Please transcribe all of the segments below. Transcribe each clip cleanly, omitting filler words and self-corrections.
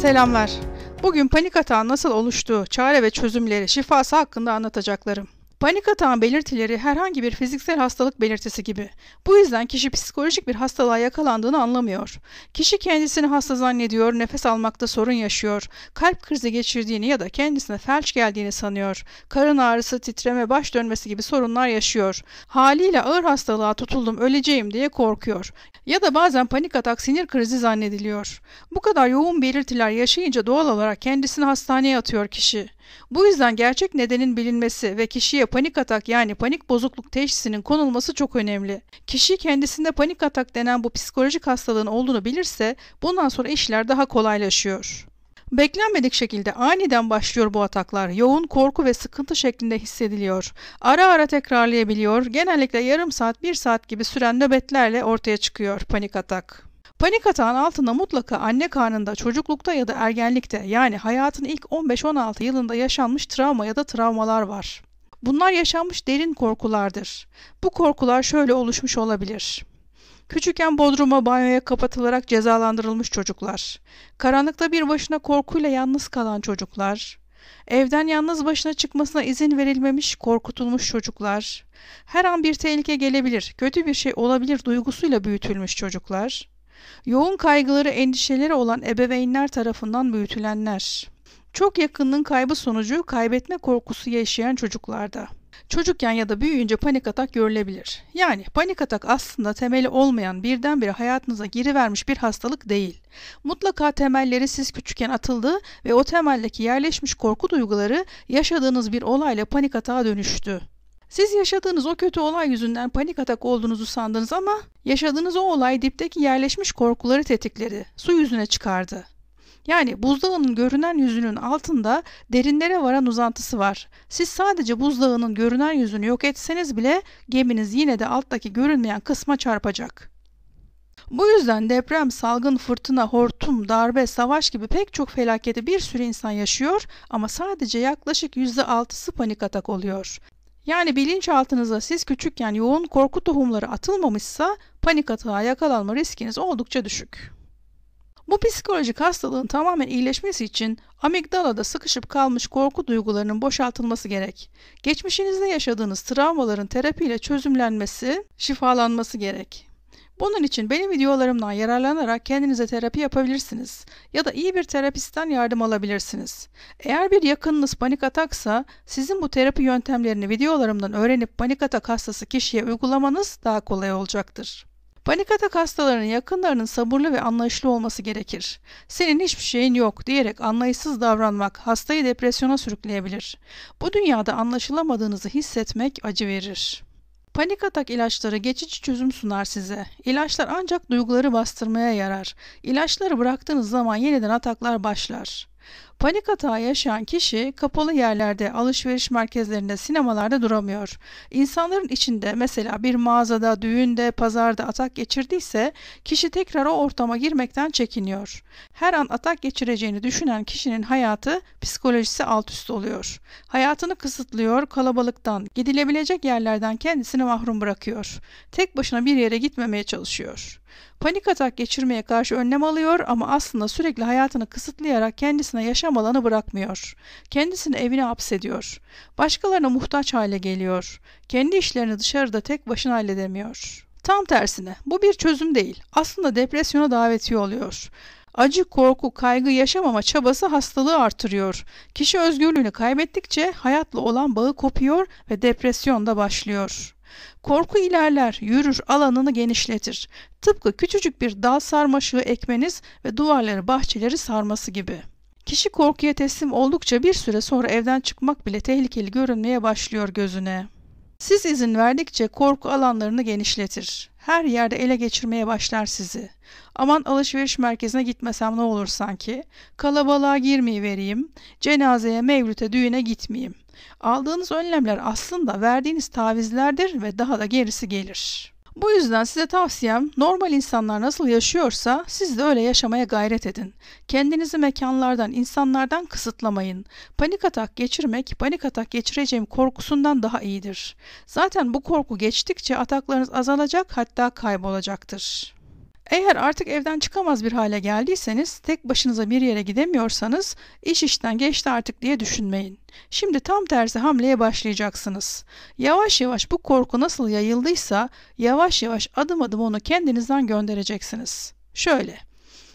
Selamlar. Bugün panik atağın nasıl oluştuğu, çare ve çözümleri, şifası hakkında anlatacaklarım. Panik atağın belirtileri herhangi bir fiziksel hastalık belirtisi gibi. Bu yüzden kişi psikolojik bir hastalığa yakalandığını anlamıyor. Kişi kendisini hasta zannediyor, nefes almakta sorun yaşıyor, kalp krizi geçirdiğini ya da kendisine felç geldiğini sanıyor, karın ağrısı, titreme, baş dönmesi gibi sorunlar yaşıyor. Haliyle ağır hastalığa tutuldum, öleceğim diye korkuyor. Ya da bazen panik atak sinir krizi zannediliyor. Bu kadar yoğun belirtiler yaşayınca doğal olarak kendisini hastaneye atıyor kişi. Bu yüzden gerçek nedenin bilinmesi ve kişiye panik atak yani panik bozukluk teşhisinin konulması çok önemli. Kişi kendisinde panik atak denen bu psikolojik hastalığın olduğunu bilirse bundan sonra işler daha kolaylaşıyor. Beklenmedik şekilde aniden başlıyor bu ataklar. Yoğun korku ve sıkıntı şeklinde hissediliyor. Ara ara tekrarlayabiliyor. Genellikle yarım saat, 1 saat gibi süren nöbetlerle ortaya çıkıyor panik atak. Panik atağın altında mutlaka anne karnında, çocuklukta ya da ergenlikte yani hayatın ilk 15-16 yılında yaşanmış travma ya da travmalar var. Bunlar yaşanmış derin korkulardır. Bu korkular şöyle oluşmuş olabilir. Küçükken bodruma, banyoya kapatılarak cezalandırılmış çocuklar, karanlıkta bir başına korkuyla yalnız kalan çocuklar, evden yalnız başına çıkmasına izin verilmemiş, korkutulmuş çocuklar, her an bir tehlike gelebilir, kötü bir şey olabilir duygusuyla büyütülmüş çocuklar, yoğun kaygıları, endişeleri olan ebeveynler tarafından büyütülenler, çok yakınının kaybı sonucu kaybetme korkusu yaşayan çocuklarda. Çocukken ya da büyüyünce panik atak görülebilir. Yani panik atak aslında temeli olmayan, birdenbire hayatınıza girivermiş bir hastalık değil. Mutlaka temelleri siz küçükken atıldı ve o temeldeki yerleşmiş korku duyguları yaşadığınız bir olayla panik atağa dönüştü. Siz yaşadığınız o kötü olay yüzünden panik atak olduğunuzu sandınız ama yaşadığınız o olay dipteki yerleşmiş korkuları tetikledi, su yüzüne çıkardı. Yani buzdağının görünen yüzünün altında derinlere varan uzantısı var. Siz sadece buzdağının görünen yüzünü yok etseniz bile geminiz yine de alttaki görünmeyen kısma çarpacak. Bu yüzden deprem, salgın, fırtına, hortum, darbe, savaş gibi pek çok felaketi bir sürü insan yaşıyor ama sadece yaklaşık %6'sı panik atak oluyor. Yani bilinçaltınıza siz küçükken yoğun korku tohumları atılmamışsa panik atağa yakalanma riskiniz oldukça düşük. Bu psikolojik hastalığın tamamen iyileşmesi için amigdalada sıkışıp kalmış korku duygularının boşaltılması gerek. Geçmişinizde yaşadığınız travmaların terapiyle çözümlenmesi, şifalanması gerek. Bunun için benim videolarımdan yararlanarak kendinize terapi yapabilirsiniz ya da iyi bir terapistten yardım alabilirsiniz. Eğer bir yakınınız panik ataksa sizin bu terapi yöntemlerini videolarımdan öğrenip panik atak hastası kişiye uygulamanız daha kolay olacaktır. Panik atak hastalarının yakınlarının sabırlı ve anlayışlı olması gerekir. Senin hiçbir şeyin yok diyerek anlayışsız davranmak hastayı depresyona sürükleyebilir. Bu dünyada anlaşılamadığınızı hissetmek acı verir. Panik atak ilaçları geçici çözüm sunar size. İlaçlar ancak duyguları bastırmaya yarar. İlaçları bıraktığınız zaman yeniden ataklar başlar. Panik atağı yaşayan kişi kapalı yerlerde, alışveriş merkezlerinde, sinemalarda duramıyor. İnsanların içinde mesela bir mağazada, düğünde, pazarda atak geçirdiyse kişi tekrar o ortama girmekten çekiniyor. Her an atak geçireceğini düşünen kişinin hayatı, psikolojisi alt üst oluyor. Hayatını kısıtlıyor, kalabalıktan, gidilebilecek yerlerden kendisini mahrum bırakıyor. Tek başına bir yere gitmemeye çalışıyor. Panik atak geçirmeye karşı önlem alıyor ama aslında sürekli hayatını kısıtlayarak kendisine yaşam alanı bırakmıyor. Kendisini evine hapsediyor. Başkalarına muhtaç hale geliyor. Kendi işlerini dışarıda tek başına halledemiyor. Tam tersine bu bir çözüm değil. Aslında depresyona davetiye oluyor. Acı, korku, kaygı yaşamama çabası hastalığı artırıyor. Kişi özgürlüğünü kaybettikçe hayatla olan bağı kopuyor ve depresyon da başlıyor. Korku ilerler, yürür, alanını genişletir. Tıpkı küçücük bir dal sarmaşığı ekmeniz ve duvarları, bahçeleri sarması gibi. Kişi korkuya teslim oldukça bir süre sonra evden çıkmak bile tehlikeli görünmeye başlıyor gözüne. Siz izin verdikçe korku alanlarını genişletir. Her yerde ele geçirmeye başlar sizi. Aman alışveriş merkezine gitmesem ne olur sanki? Kalabalığa girmeyivereyim, cenazeye, mevlüte, düğüne gitmeyeyim. Aldığınız önlemler aslında verdiğiniz tavizlerdir ve daha da gerisi gelir. Bu yüzden size tavsiyem normal insanlar nasıl yaşıyorsa siz de öyle yaşamaya gayret edin. Kendinizi mekanlardan, insanlardan kısıtlamayın. Panik atak geçirmek, panik atak geçireceğim korkusundan daha iyidir. Zaten bu korku geçtikçe ataklarınız azalacak hatta kaybolacaktır. Eğer artık evden çıkamaz bir hale geldiyseniz, tek başınıza bir yere gidemiyorsanız, iş işten geçti artık diye düşünmeyin. Şimdi tam tersi hamleye başlayacaksınız. Yavaş yavaş bu korku nasıl yayıldıysa, yavaş yavaş adım adım onu kendinizden göndereceksiniz. Şöyle,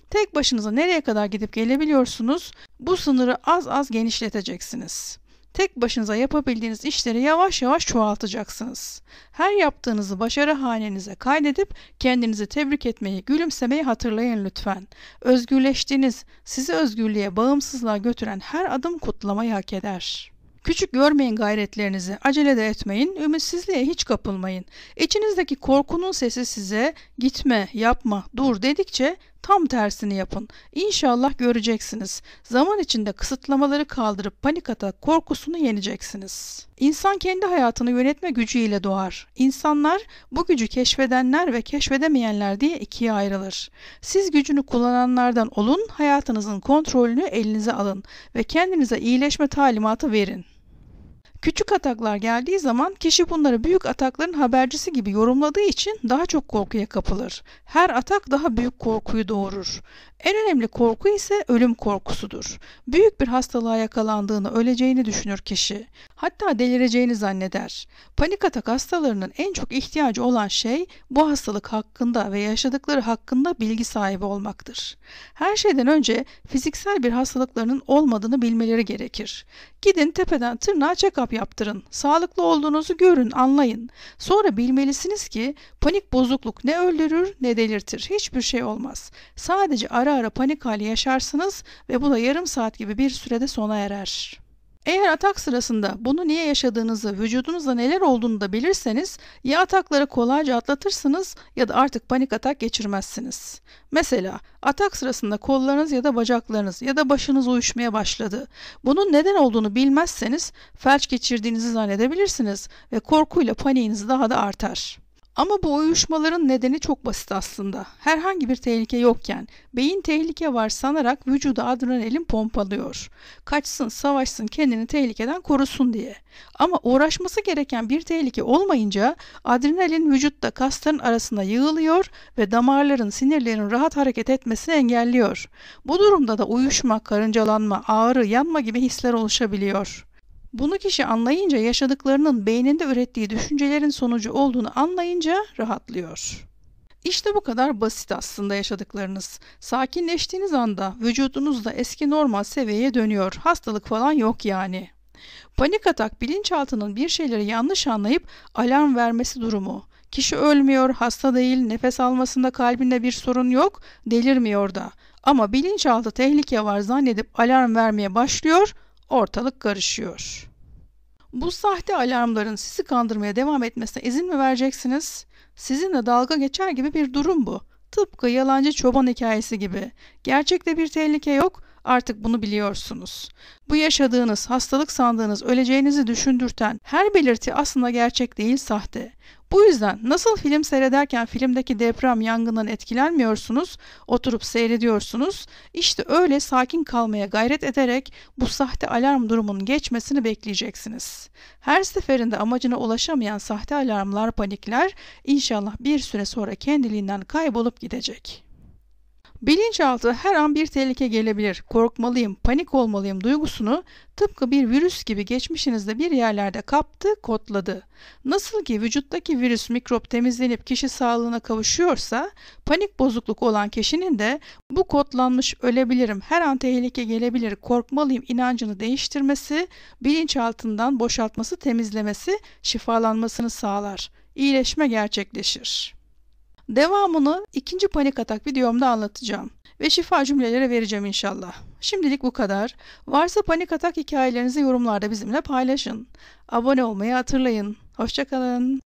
tek başınıza nereye kadar gidip gelebiliyorsunuz? Bu sınırı az az genişleteceksiniz. Tek başınıza yapabildiğiniz işleri yavaş yavaş çoğaltacaksınız. Her yaptığınızı başarı hanenize kaydedip kendinizi tebrik etmeyi, gülümsemeyi hatırlayın lütfen. Özgürleştiğiniz, sizi özgürlüğe, bağımsızlığa götüren her adım kutlamayı hak eder. Küçük görmeyin gayretlerinizi, acele de etmeyin, ümitsizliğe hiç kapılmayın. İçinizdeki korkunun sesi size gitme, yapma, dur dedikçe tam tersini yapın. İnşallah göreceksiniz. Zaman içinde kısıtlamaları kaldırıp panik atak korkusunu yeneceksiniz. İnsan kendi hayatını yönetme gücüyle doğar. İnsanlar bu gücü keşfedenler ve keşfedemeyenler diye ikiye ayrılır. Siz gücünü kullananlardan olun, hayatınızın kontrolünü elinize alın ve kendinize iyileşme talimatı verin. Küçük ataklar geldiği zaman kişi bunları büyük atakların habercisi gibi yorumladığı için daha çok korkuya kapılır. Her atak daha büyük korkuyu doğurur. En önemli korku ise ölüm korkusudur. Büyük bir hastalığa yakalandığını, öleceğini düşünür kişi. Hatta delireceğini zanneder. Panik atak hastalarının en çok ihtiyacı olan şey bu hastalık hakkında ve yaşadıkları hakkında bilgi sahibi olmaktır. Her şeyden önce fiziksel bir hastalıklarının olmadığını bilmeleri gerekir. Gidin tepeden tırnağa check-up yaptırın. Sağlıklı olduğunuzu görün, anlayın. Sonra bilmelisiniz ki panik bozukluk ne öldürür ne delirtir. Hiçbir şey olmaz. Sadece ara ara panik hali yaşarsınız ve bu da yarım saat gibi bir sürede sona erer. Eğer atak sırasında bunu niye yaşadığınızı, vücudunuzda neler olduğunu da bilirseniz ya atakları kolayca atlatırsınız ya da artık panik atak geçirmezsiniz. Mesela atak sırasında kollarınız ya da bacaklarınız ya da başınız uyuşmaya başladı. Bunun neden olduğunu bilmezseniz felç geçirdiğinizi zannedebilirsiniz ve korkuyla paniğiniz daha da artar. Ama bu uyuşmaların nedeni çok basit aslında. Herhangi bir tehlike yokken beyin tehlike var sanarak vücuda adrenalin pompalıyor. Kaçsın, savaşsın, kendini tehlikeden korusun diye. Ama uğraşması gereken bir tehlike olmayınca adrenalin vücutta kasların arasında yığılıyor ve damarların, sinirlerin rahat hareket etmesini engelliyor. Bu durumda da uyuşma, karıncalanma, ağrı, yanma gibi hisler oluşabiliyor. Bunu kişi anlayınca, yaşadıklarının beyninde ürettiği düşüncelerin sonucu olduğunu anlayınca rahatlıyor. İşte bu kadar basit aslında yaşadıklarınız. Sakinleştiğiniz anda vücudunuz da eski normal seviyeye dönüyor. Hastalık falan yok yani. Panik atak bilinçaltının bir şeyleri yanlış anlayıp alarm vermesi durumu. Kişi ölmüyor, hasta değil, nefes almasında kalbinde bir sorun yok, delirmiyor da. Ama bilinçaltı tehlike var zannedip alarm vermeye başlıyor, ortalık karışıyor. Bu sahte alarmların sizi kandırmaya devam etmesine izin mi vereceksiniz? Sizinle dalga geçer gibi bir durum bu. Tıpkı yalancı çoban hikayesi gibi. Gerçekte bir tehlike yok, artık bunu biliyorsunuz. Bu yaşadığınız, hastalık sandığınız, öleceğinizi düşündürten her belirti aslında gerçek değil, sahte. Bu yüzden nasıl film seyrederken filmdeki deprem, yangından etkilenmiyorsunuz, oturup seyrediyorsunuz, işte öyle sakin kalmaya gayret ederek bu sahte alarm durumunun geçmesini bekleyeceksiniz. Her seferinde amacına ulaşamayan sahte alarmlar, panikler inşallah bir süre sonra kendiliğinden kaybolup gidecek. Bilinçaltı her an bir tehlike gelebilir, korkmalıyım, panik olmalıyım duygusunu tıpkı bir virüs gibi geçmişinizde bir yerlerde kaptı, kodladı. Nasıl ki vücuttaki virüs, mikrop temizlenip kişi sağlığına kavuşuyorsa, panik bozukluk olan kişinin de bu kodlanmış ölebilirim, her an tehlike gelebilir, korkmalıyım inancını değiştirmesi, bilinçaltından boşaltması, temizlemesi, şifalanmasını sağlar. İyileşme gerçekleşir. Devamını ikinci panik atak videomda anlatacağım ve şifa cümleleri vereceğim inşallah. Şimdilik bu kadar. Varsa panik atak hikayelerinizi yorumlarda bizimle paylaşın. Abone olmayı hatırlayın. Hoşça kalın.